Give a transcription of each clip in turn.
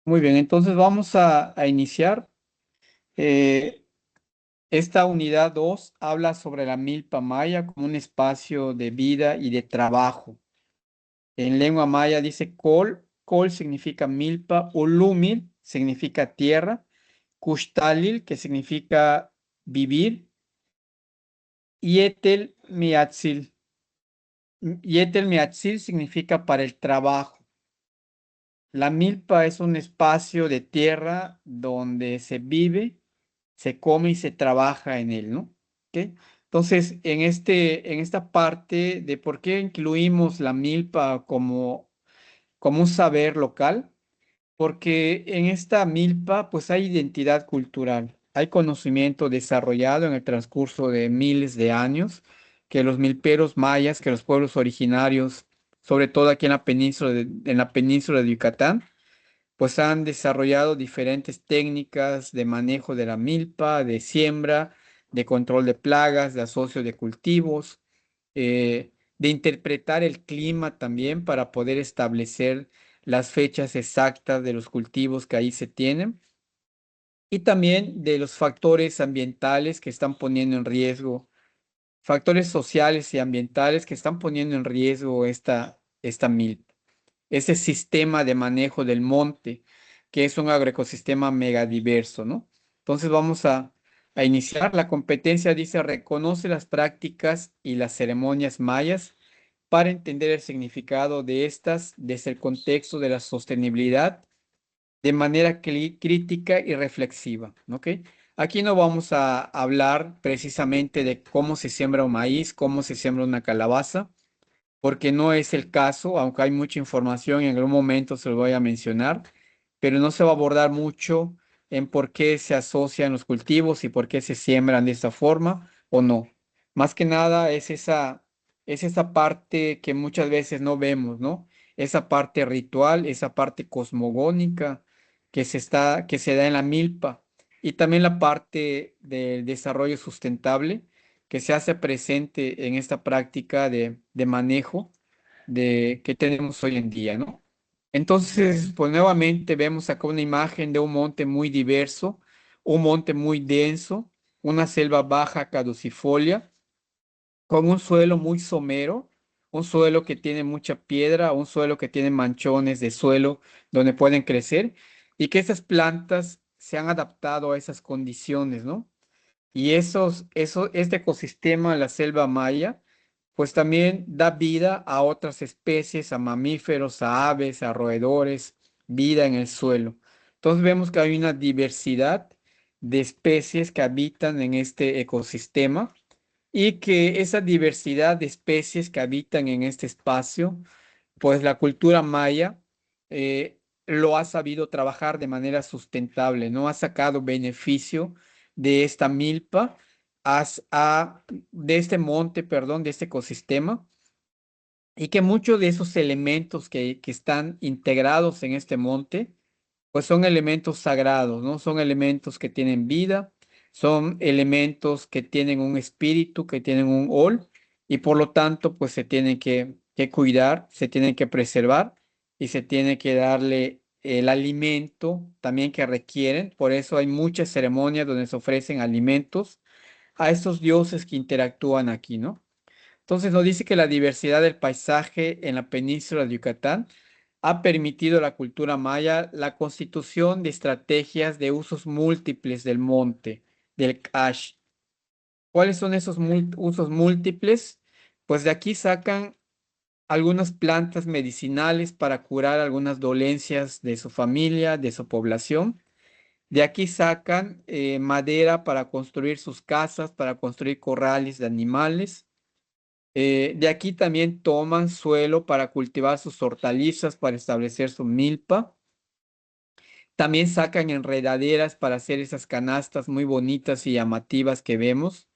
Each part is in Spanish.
Muy bien, entonces vamos a iniciar. Eh, Esta unidad 2 habla sobre la milpa maya como un espacio de vida y de trabajo. En lengua maya dice col significa milpa, ulumil significa tierra, kuxtalil, que significa vivir, yetel miatzil. Yetel miatzil significa para el trabajo. La milpa es un espacio de tierra donde se vive, se come y se trabaja en él, ¿no? ¿Ok? Entonces, en esta parte de por qué incluimos la milpa como un saber local, porque en esta milpa pues hay identidad cultural, hay conocimiento desarrollado en el transcurso de miles de años que los milperos mayas, que los pueblos originarios, sobre todo aquí en la península de Yucatán, pues han desarrollado diferentes técnicas de manejo de la milpa, de siembra, de control de plagas, de asocio de cultivos, de interpretar el clima también para poder establecer las fechas exactas de los cultivos que ahí se tienen y también de los factores ambientales que están poniendo en riesgo, factores sociales y ambientales que están poniendo en riesgo esta milpa, ese sistema de manejo del monte, que es un agroecosistema megadiverso, ¿no? Entonces vamos a iniciar. La competencia dice, reconoce las prácticas y las ceremonias mayas para entender el significado de estas desde el contexto de la sostenibilidad de manera crítica y reflexiva, ¿ok? Aquí no vamos a hablar precisamente de cómo se siembra un maíz, cómo se siembra una calabaza, porque no es el caso, aunque hay mucha información y en algún momento se lo voy a mencionar, pero no se va a abordar mucho en por qué se asocian los cultivos y por qué se siembran de esta forma o no. Más que nada es esa parte que muchas veces no vemos, ¿no? Esa parte ritual, esa parte cosmogónica que se da en la milpa y también la parte del desarrollo sustentable que se hace presente en esta práctica de manejo que tenemos hoy en día, ¿no? Entonces, pues nuevamente vemos acá una imagen de un monte muy diverso, un monte muy denso, una selva baja caducifolia, con un suelo muy somero, un suelo que tiene mucha piedra, un suelo que tiene manchones de suelo donde pueden crecer y que esas plantas se han adaptado a esas condiciones, ¿no? Y este ecosistema, la selva maya, pues también da vida a otras especies, a mamíferos, a aves, a roedores, vida en el suelo. Entonces vemos que hay una diversidad de especies que habitan en este ecosistema y que esa diversidad de especies que habitan en este espacio, pues la cultura maya lo ha sabido trabajar de manera sustentable, ¿no? Ha sacado beneficio de esta milpa, de este monte, perdón, de este ecosistema, y que muchos de esos elementos que están integrados en este monte, pues son elementos sagrados, ¿no? Son elementos que tienen vida, son elementos que tienen un espíritu, que tienen un ol, y por lo tanto, pues se tienen que cuidar, se tienen que preservar y se tiene que darle el alimento también que requieren. Por eso hay muchas ceremonias donde se ofrecen alimentos a estos dioses que interactúan aquí, ¿no? Entonces nos dice que la diversidad del paisaje en la península de Yucatán ha permitido a la cultura maya la constitución de estrategias de usos múltiples del monte, del cash. ¿Cuáles son esos usos múltiples? Pues de aquí sacan algunas plantas medicinales para curar algunas dolencias de su familia, de su población. De aquí sacan madera para construir sus casas, para construir corrales de animales. De aquí también toman suelo para cultivar sus hortalizas, para establecer su milpa. También sacan enredaderas para hacer esas canastas muy bonitas y llamativas que vemos.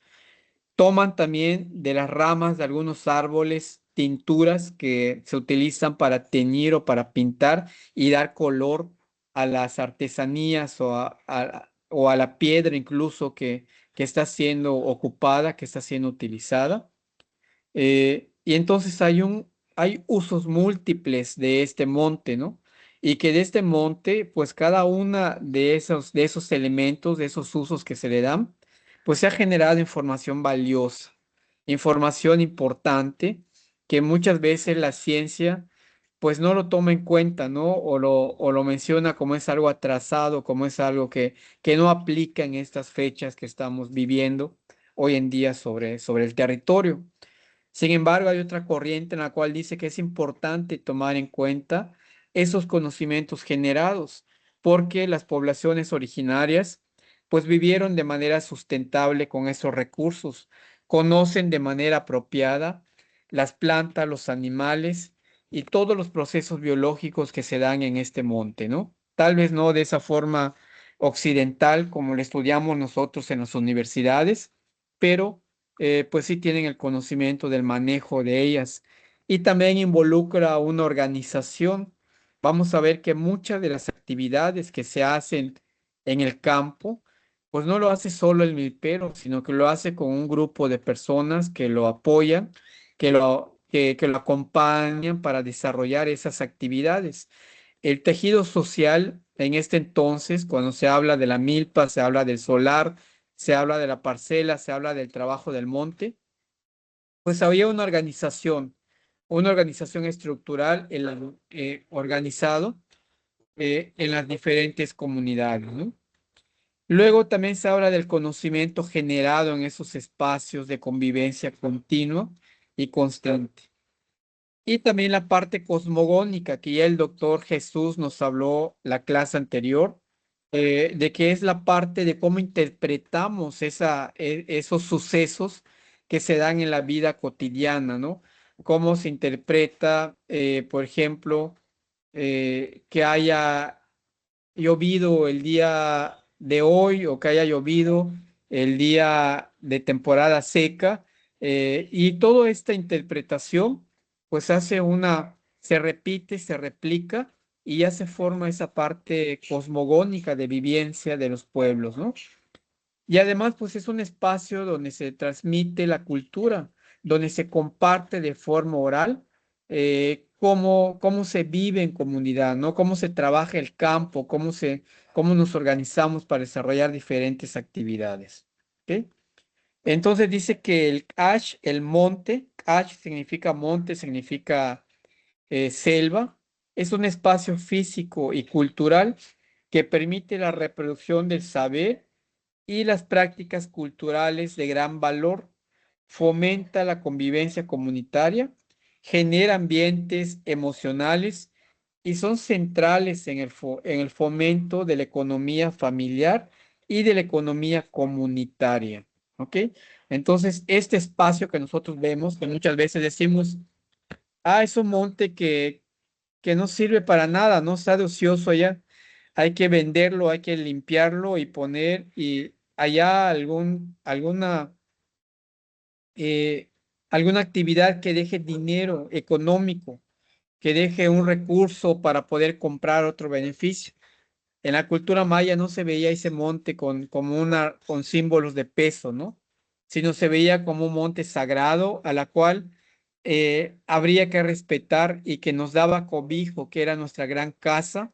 Toman también de las ramas de algunos árboles tinturas que se utilizan para teñir o para pintar y dar color a las artesanías o a la piedra incluso que está siendo ocupada, que está siendo utilizada. Y entonces hay usos múltiples de este monte, ¿no? y que de este monte, pues cada una de esos elementos, de esos usos que se le dan, pues se ha generado información valiosa, información importante que muchas veces la ciencia pues no lo toma en cuenta, ¿no? O lo menciona como es algo atrasado, como es algo que no aplica en estas fechas que estamos viviendo hoy en día sobre el territorio. Sin embargo, hay otra corriente en la cual dice que es importante tomar en cuenta esos conocimientos generados, porque las poblaciones originarias pues vivieron de manera sustentable con esos recursos, conocen de manera apropiada las plantas, los animales y todos los procesos biológicos que se dan en este monte, ¿no? Tal vez no de esa forma occidental como lo estudiamos nosotros en las universidades, pero pues sí tienen el conocimiento del manejo de ellas. Y también involucra a una organización. Vamos a ver que muchas de las actividades que se hacen en el campo, pues no lo hace solo el milpero, sino que lo hace con un grupo de personas que lo apoyan, que lo acompañan para desarrollar esas actividades. El tejido social en este entonces, cuando se habla de la milpa, se habla del solar, se habla de la parcela, se habla del trabajo del monte, pues había una organización estructural organizado en las diferentes comunidades, ¿no? Luego también se habla del conocimiento generado en esos espacios de convivencia continua y constante. Y también la parte cosmogónica, que ya el doctor Jesús nos habló la clase anterior, de que es la parte de cómo interpretamos esos sucesos que se dan en la vida cotidiana, ¿no? Cómo se interpreta, por ejemplo, que haya llovido el día de hoy o que haya llovido el día de temporada seca, y toda esta interpretación pues se repite, se replica y ya se forma esa parte cosmogónica de vivencia de los pueblos, ¿no? Y además, pues es un espacio donde se transmite la cultura, donde se comparte de forma oral cómo se vive en comunidad, ¿no? Cómo se trabaja el campo, cómo nos organizamos para desarrollar diferentes actividades. ¿Ok? Entonces dice que el Ash, el monte, Ash significa monte, significa selva, es un espacio físico y cultural que permite la reproducción del saber y las prácticas culturales de gran valor, fomenta la convivencia comunitaria, genera ambientes emocionales y son centrales en el fomento de la economía familiar y de la economía comunitaria. ¿Ok? Entonces, este espacio que nosotros vemos, que muchas veces decimos, es un monte que no sirve para nada, no está de ocioso allá. Hay que venderlo, hay que limpiarlo y poner y allá eh, alguna actividad que deje dinero económico, que deje un recurso para poder comprar otro beneficio. En la cultura maya no se veía ese monte con símbolos de peso, ¿no? Sino se veía como un monte sagrado a la cual habría que respetar y que nos daba cobijo, que era nuestra gran casa,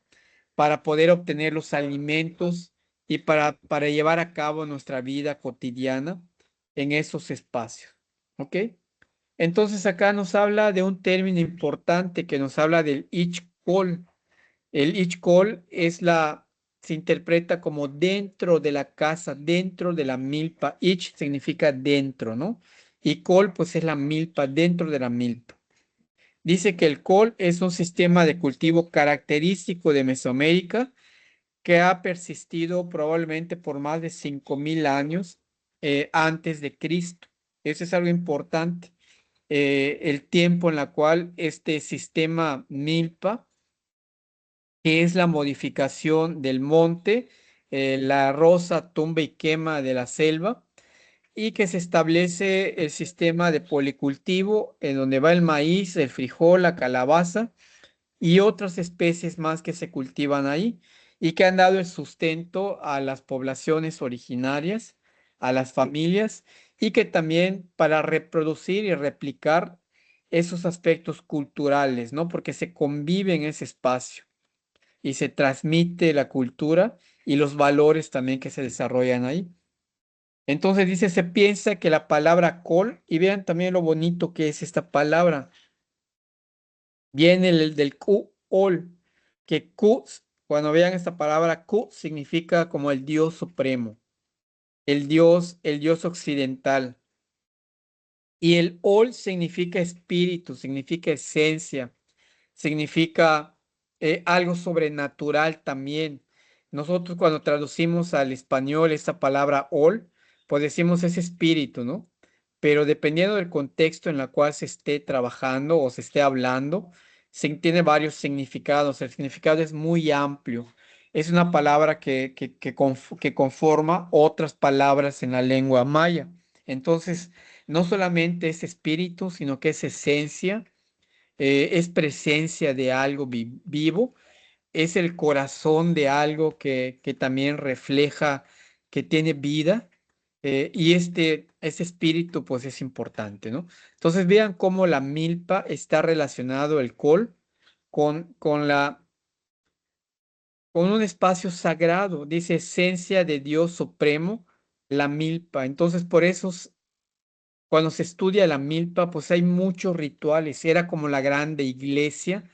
para poder obtener los alimentos y para llevar a cabo nuestra vida cotidiana en esos espacios. ¿Ok? Entonces acá nos habla de un término importante que nos habla del Ich-Kol. El Ich-Kol se interpreta como dentro de la casa, dentro de la milpa. Ich significa dentro, ¿no? Y Kol pues es la milpa, dentro de la milpa. Dice que el col es un sistema de cultivo característico de Mesoamérica que ha persistido probablemente por más de 5.000 años antes de Cristo. Eso es algo importante. El tiempo en la cual este sistema Milpa, que es la modificación del monte, la rosa, tumba y quema de la selva, y que se establece el sistema de policultivo en donde va el maíz, el frijol, la calabaza y otras especies más que se cultivan ahí y que han dado el sustento a las poblaciones originarias, a las familias y que también para reproducir y replicar esos aspectos culturales, ¿no? Porque se convive en ese espacio. y se transmite la cultura y los valores también que se desarrollan ahí. Entonces dice, se piensa que la palabra col, y vean también lo bonito que es esta palabra, viene del Q, ol, que Q, cuando vean esta palabra Q, significa como el Dios supremo, el Dios occidental. Y el ol significa espíritu, significa esencia, significa algo sobrenatural también. Nosotros cuando traducimos al español esta palabra ol, pues decimos es espíritu, ¿no? Pero dependiendo del contexto en el cual se esté trabajando o se esté hablando, tiene varios significados. El significado es muy amplio. Es una palabra que conforma otras palabras en la lengua maya. Entonces, no solamente es espíritu, sino que es esencia, es presencia de algo vivo, es el corazón de algo que también refleja que tiene vida, y este espíritu pues es importante, ¿no? Entonces vean cómo la milpa está relacionado el col con con un espacio sagrado, dice esencia de Dios supremo, la milpa. Entonces por eso cuando se estudia la milpa, pues hay muchos rituales. Era como la grande iglesia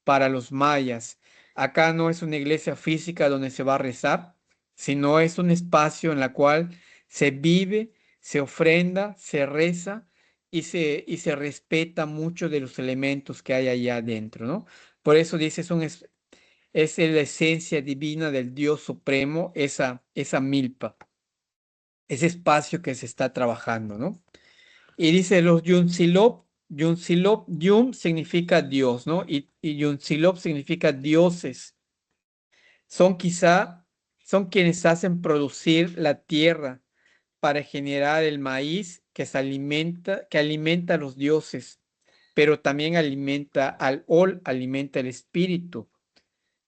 para los mayas. Acá no es una iglesia física donde se va a rezar, sino es un espacio en la cual se vive, se ofrenda, se reza y se respeta mucho de los elementos que hay allá adentro, ¿no? Por eso dice, es la esencia divina del Dios supremo, esa milpa, ese espacio que se está trabajando, ¿no? Y dice los Yunsilop, Yunsilop, Yum significa Dios, ¿no? Y Yunsilop significa dioses. Son quizá, son quienes hacen producir la tierra para generar el maíz que alimenta a los dioses, pero también alimenta al Ol, alimenta el espíritu.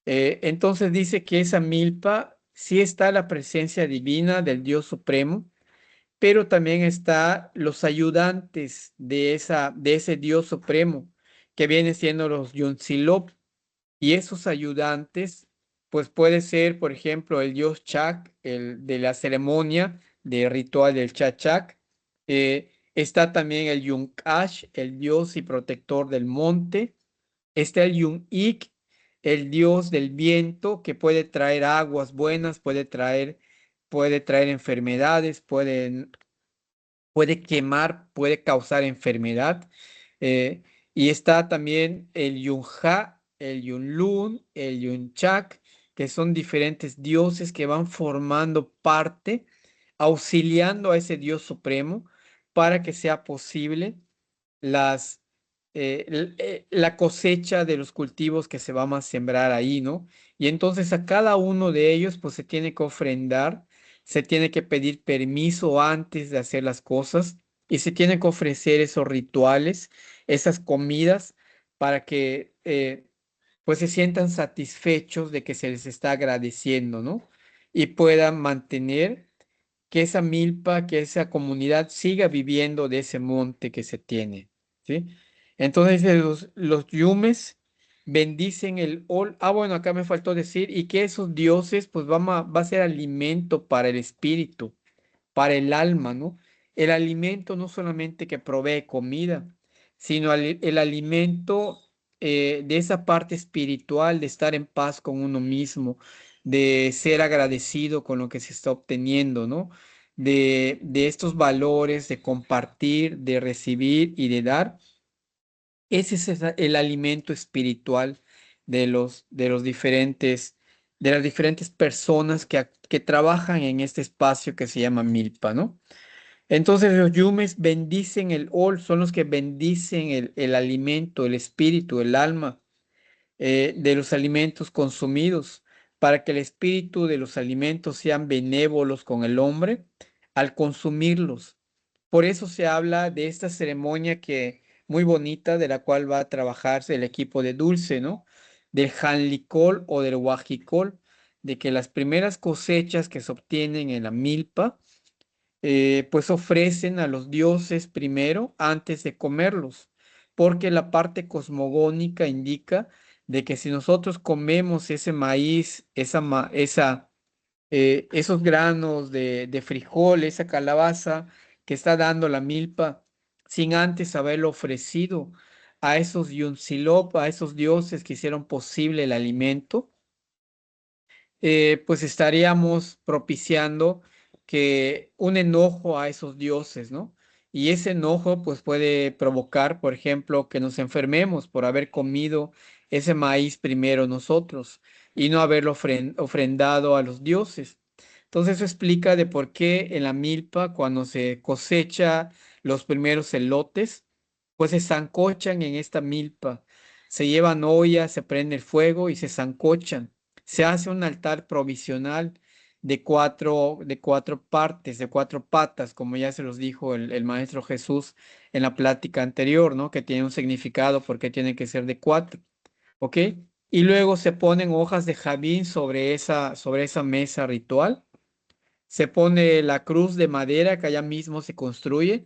Entonces dice que esa milpa sí está la presencia divina del Dios Supremo, pero también está los ayudantes de ese Dios supremo, que vienen siendo los Yuntzilop, y esos ayudantes, pues puede ser, por ejemplo, el Dios Chak, el de la ceremonia de ritual del Chachak. Está también el Yunkash, el Dios y protector del monte. Está el Yun-Ik, el Dios del viento, que puede traer aguas buenas, puede traer enfermedades, puede quemar, puede causar enfermedad. eh, y está también el Yunja, el Yunlun, el Yunchak, que son diferentes dioses que van formando parte, auxiliando a ese Dios supremo para que sea posible las, la cosecha de los cultivos que se van a sembrar ahí, ¿no? Y entonces a cada uno de ellos pues se tiene que ofrendar, se tiene que pedir permiso antes de hacer las cosas y se tiene que ofrecer esos rituales, esas comidas para que pues se sientan satisfechos de que se les está agradeciendo, ¿no? Y puedan mantener que esa milpa, que esa comunidad siga viviendo de ese monte que se tiene, ¿sí? Entonces los yumes bendicen el ol. Ah, bueno, acá me faltó decir, y que esos dioses, pues va a ser alimento para el espíritu, para el alma, ¿no? El alimento no solamente que provee comida, sino el alimento de esa parte espiritual, de estar en paz con uno mismo, de ser agradecido con lo que se está obteniendo, ¿no? De estos valores, de compartir, de recibir y de dar. Ese es el alimento espiritual de los de las diferentes personas que trabajan en este espacio que se llama Milpa, ¿no? Entonces los yumes bendicen el ol, son los que bendicen el alimento, el espíritu, el alma de los alimentos consumidos, para que el espíritu de los alimentos sean benévolos con el hombre al consumirlos. Por eso se habla de esta ceremonia que muy bonita, de la cual va a trabajarse el equipo de Dulce, ¿no? Del Janlicol o del Huajicol, de que las primeras cosechas que se obtienen en la milpa, pues ofrecen a los dioses primero antes de comerlos, porque la parte cosmogónica indica de que si nosotros comemos ese maíz, esos granos de frijol, esa calabaza que está dando la milpa, sin antes haberlo ofrecido a esos Yunzilop, a esos dioses que hicieron posible el alimento, pues estaríamos propiciando que un enojo a esos dioses, ¿no? Y ese enojo pues puede provocar, por ejemplo, que nos enfermemos por haber comido ese maíz primero nosotros y no haberlo ofrendado a los dioses. Entonces eso explica de por qué en la milpa, cuando se cosecha los primeros elotes, pues se sancochan en esta milpa. Se llevan ollas, se prende el fuego y se sancochan. Se hace un altar provisional de cuatro partes, de cuatro patas, como ya se los dijo el Maestro Jesús en la plática anterior, ¿no? Que tiene un significado porque tiene que ser de cuatro, ¿ok? Y luego se ponen hojas de jabín sobre esa mesa ritual. Se pone la cruz de madera que allá mismo se construye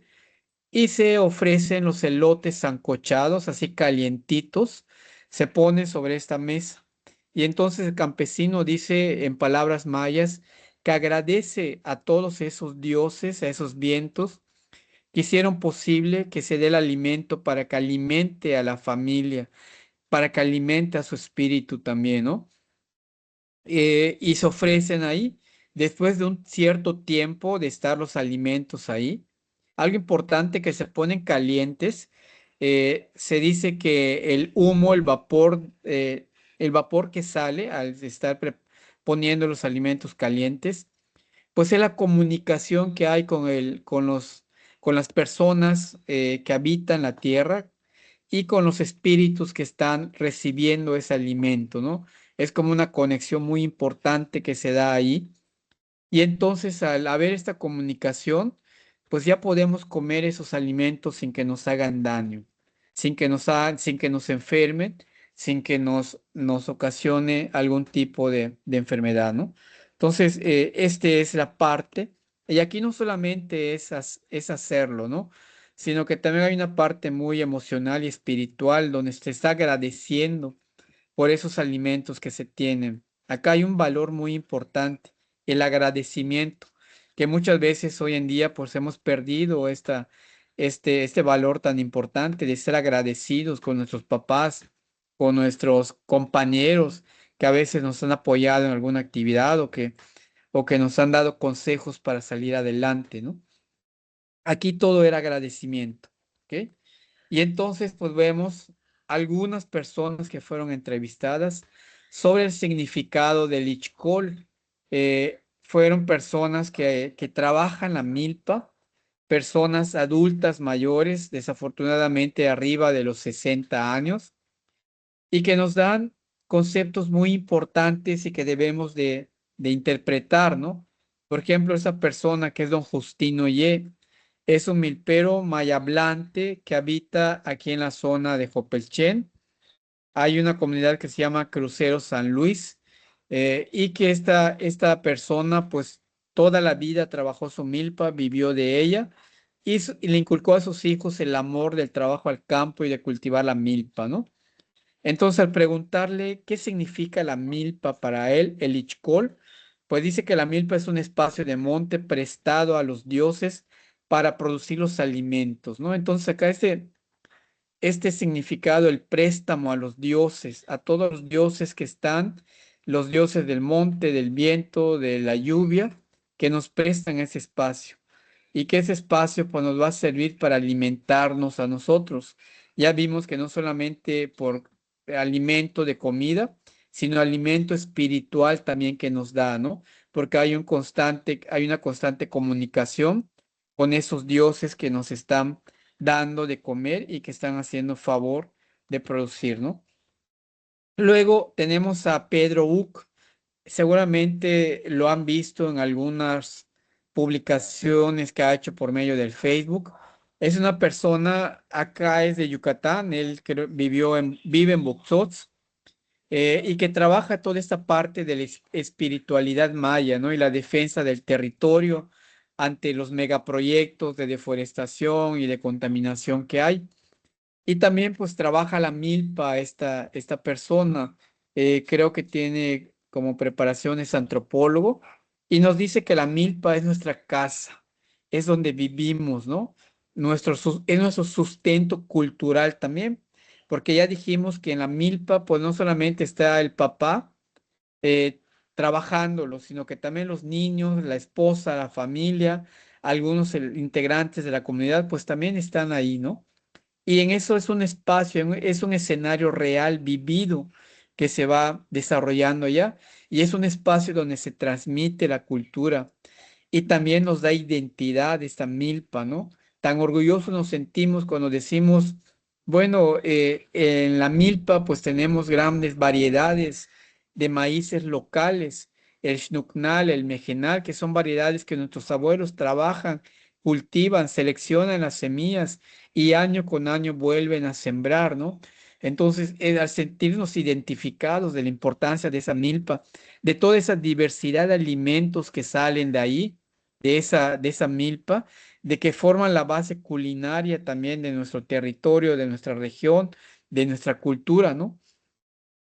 y se ofrecen los elotes sancochados, así calientitos, se ponen sobre esta mesa. Y entonces el campesino dice en palabras mayas que agradece a todos esos dioses, a esos vientos, que hicieron posible que se dé el alimento para que alimente a la familia, para que alimente a su espíritu también, ¿no? Y se ofrecen ahí, después de un cierto tiempo de estar los alimentos ahí. Algo importante que se ponen calientes, se dice que el humo, el vapor que sale al estar poniendo los alimentos calientes, pues es la comunicación que hay con las personas que habitan la tierra y con los espíritus que están recibiendo ese alimento, ¿no? Es como una conexión muy importante que se da ahí. Y entonces al haber esta comunicación, pues ya podemos comer esos alimentos sin que nos hagan daño, sin que nos enfermen, sin que nos ocasione algún tipo de enfermedad, ¿no? Entonces, esta es la parte. Y aquí no solamente es hacerlo, ¿no? Sino que también hay una parte muy emocional y espiritual donde se está agradeciendo por esos alimentos que se tienen. Acá hay un valor muy importante, el agradecimiento, que muchas veces hoy en día pues hemos perdido este valor tan importante de ser agradecidos con nuestros papás, con nuestros compañeros que a veces nos han apoyado en alguna actividad o que nos han dado consejos para salir adelante, ¿no? Aquí todo era agradecimiento, ¿ok? Y entonces, pues vemos algunas personas que fueron entrevistadas sobre el significado del Ichcol. Fueron personas que trabajan la milpa, personas adultas mayores, desafortunadamente arriba de los 60 años, y que nos dan conceptos muy importantes y que debemos de interpretar, ¿no? Por ejemplo, esa persona que es don Justino Ye, es un milpero mayablante que habita aquí en la zona de Jopelchen. Hay una comunidad que se llama Crucero San Luis, y que esta persona pues toda la vida trabajó su milpa, vivió de ella y le inculcó a sus hijos el amor del trabajo al campo y de cultivar la milpa, ¿no? Entonces, al preguntarle qué significa la milpa para él, el Ichcol, pues dice que la milpa es un espacio de monte prestado a los dioses para producir los alimentos, ¿no? Entonces, acá este significado, el préstamo a los dioses, a todos los dioses que están, los dioses del monte, del viento, de la lluvia, que nos prestan ese espacio y que ese espacio pues, nos va a servir para alimentarnos a nosotros. Ya vimos que no solamente por alimento de comida, sino alimento espiritual también que nos da, ¿no? Porque hay una constante comunicación con esos dioses que nos están dando de comer y que están haciendo favor de producir, ¿no? Luego tenemos a Pedro Uc. Seguramente lo han visto en algunas publicaciones que ha hecho por medio del Facebook. Es una persona, acá es de Yucatán, él vive en Buxots, y que trabaja toda esta parte de la espiritualidad maya, ¿no? Y la defensa del territorio ante los megaproyectos de deforestación y de contaminación que hay. Y también pues trabaja la milpa esta persona. Creo que tiene como preparación es antropólogo y nos dice que la milpa es nuestra casa, es donde vivimos, ¿no? Es nuestro sustento cultural también, porque ya dijimos que en la milpa pues no solamente está el papá, eh, trabajándolo, sino que también los niños, la esposa, la familia, algunos integrantes de la comunidad, pues también están ahí, ¿no? Y en eso es un espacio, es un escenario real, vivido, que se va desarrollando allá, y es un espacio donde se transmite la cultura y también nos da identidad esta milpa, ¿no? Tan orgullosos nos sentimos cuando decimos, bueno, en la milpa pues tenemos grandes variedades de maíces locales, el xnucnal, el mejenal, que son variedades que nuestros abuelos trabajan, cultivan, seleccionan las semillas y año con año vuelven a sembrar, ¿no? Entonces, al sentirnos identificados de la importancia de esa milpa, de toda esa diversidad de alimentos que salen de ahí, de esa milpa, de que forman la base culinaria también de nuestro territorio, de nuestra región, de nuestra cultura, ¿no?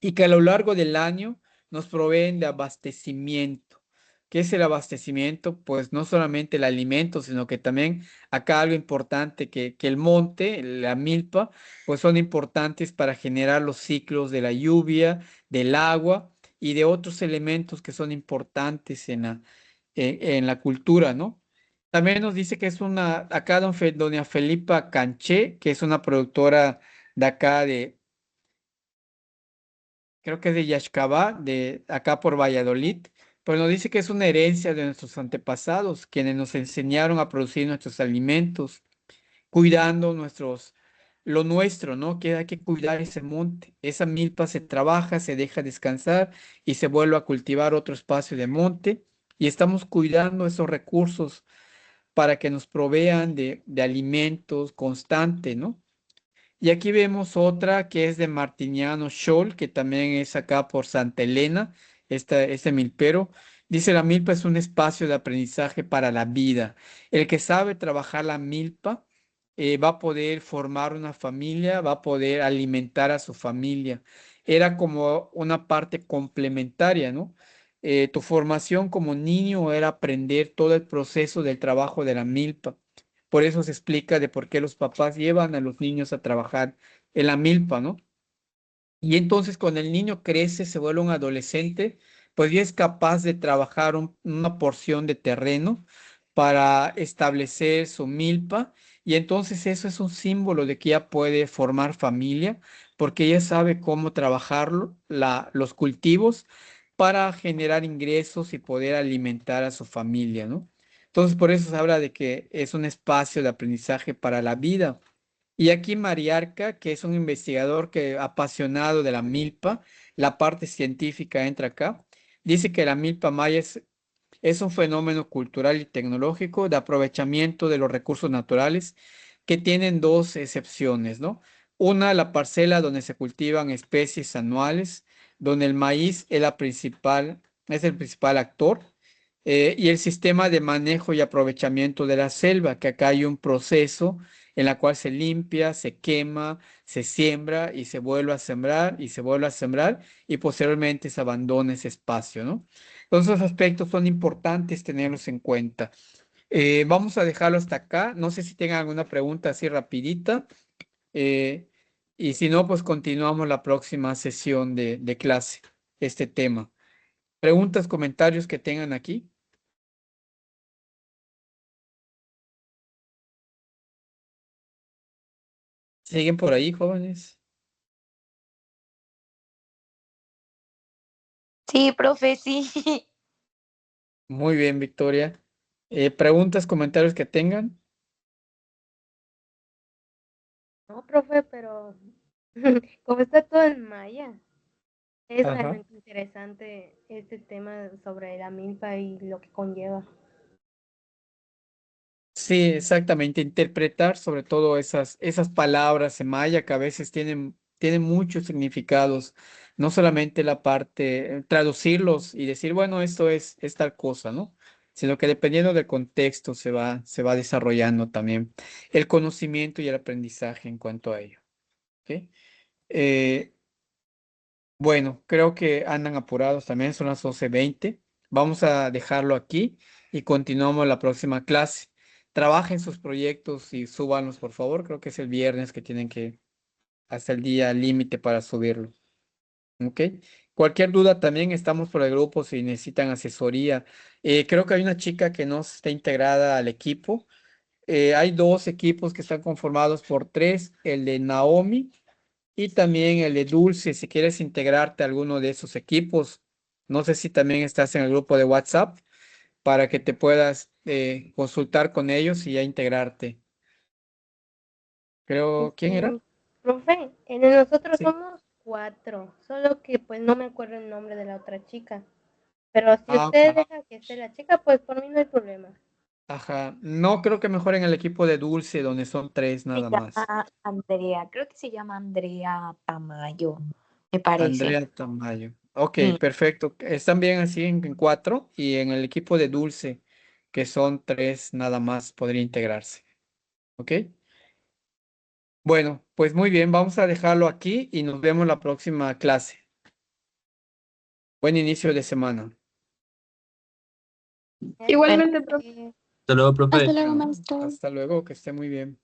Y que a lo largo del año nos proveen de abastecimiento. ¿Qué es el abastecimiento? Pues no solamente el alimento, sino que también acá algo importante, que el monte, la milpa, pues son importantes para generar los ciclos de la lluvia, del agua y de otros elementos que son importantes en la cultura, ¿no? También nos dice que es acá doña Felipa Canché, que es una productora de acá creo que es de Yaxcabá, de acá por Valladolid, pero nos dice que es una herencia de nuestros antepasados, quienes nos enseñaron a producir nuestros alimentos, cuidando lo nuestro, ¿no? Que hay que cuidar ese monte. Esa milpa se trabaja, se deja descansar y se vuelve a cultivar otro espacio de monte y estamos cuidando esos recursos para que nos provean de alimentos constante, ¿no? Y aquí vemos otra que es de Martiniano Scholl, que también es acá por Santa Elena, este milpero. Dice la milpa es un espacio de aprendizaje para la vida. El que sabe trabajar la milpa va a poder formar una familia, va a poder alimentar a su familia. Era como una parte complementaria, ¿no? Tu formación como niño era aprender todo el proceso del trabajo de la milpa. Por eso se explica de por qué los papás llevan a los niños a trabajar en la milpa, ¿no? Y entonces cuando el niño crece, se vuelve un adolescente, pues ya es capaz de trabajar una porción de terreno para establecer su milpa. Y entonces eso es un símbolo de que ya puede formar familia, porque ya sabe cómo trabajar los cultivos para generar ingresos y poder alimentar a su familia, ¿no? Entonces por eso se habla de que es un espacio de aprendizaje para la vida. Y aquí Mariarca, que es un investigador apasionado de la milpa, la parte científica entra acá, dice que la milpa maya es un fenómeno cultural y tecnológico de aprovechamiento de los recursos naturales que tienen dos excepciones, ¿no? Una, la parcela donde se cultivan especies anuales, donde el maíz es el principal actor, y el sistema de manejo y aprovechamiento de la selva, que acá hay un proceso en la cual se limpia, se quema, se siembra y se vuelve a sembrar y se vuelve a sembrar y posteriormente se abandona ese espacio, ¿no? Todos esos aspectos son importantes tenerlos en cuenta. Vamos a dejarlo hasta acá. No sé si tengan alguna pregunta así rapidita. eh, y si no, pues continuamos la próxima sesión de clase, este tema. Preguntas, comentarios que tengan aquí. ¿Siguen por ahí, jóvenes? Sí, profe, sí. Muy bien, Victoria. Preguntas, comentarios que tengan. No, profe, pero como está todo en maya, es Ajá. realmente interesante este tema sobre la milpa y lo que conlleva. Sí, exactamente. Interpretar sobre todo esas palabras en maya que a veces tienen muchos significados. No solamente la parte, traducirlos y decir, bueno, es tal cosa, ¿no? Sino que dependiendo del contexto se va desarrollando también el conocimiento y el aprendizaje en cuanto a ello. ¿ok? Bueno, creo que andan apurados también, son las 11:20. Vamos a dejarlo aquí y continuamos la próxima clase. Trabajen sus proyectos y súbanlos, por favor. Creo que es el viernes que tienen que, hasta el día límite para subirlo. ¿Ok? Cualquier duda también estamos por el grupo si necesitan asesoría. Creo que hay una chica que no está integrada al equipo. Hay dos equipos que están conformados por tres, el de Naomi y también el de Dulce. Si quieres integrarte a alguno de esos equipos, no sé si también estás en el grupo de WhatsApp para que te puedas consultar con ellos y ya integrarte. Creo, ¿quién era? Profe, nosotros Sí. somos 4, solo que pues no me acuerdo el nombre de la otra chica. Pero si Ah, ok. usted deja que esté la chica, pues por mí no hay problema. Ajá. No, creo que mejor en el equipo de Dulce, donde son tres Se nada más. llama Andrea, creo que se llama Andrea Tamayo, me parece. Andrea Tamayo. Ok, Sí. perfecto. Están bien así en cuatro y en el equipo de Dulce, que son tres nada más, podría integrarse. ¿Ok? Bueno, pues muy bien, vamos a dejarlo aquí y nos vemos la próxima clase. Buen inicio de semana. Igualmente, profe. Eh, Hasta luego, profe. Hasta luego, maestro. Hasta luego, que esté muy bien.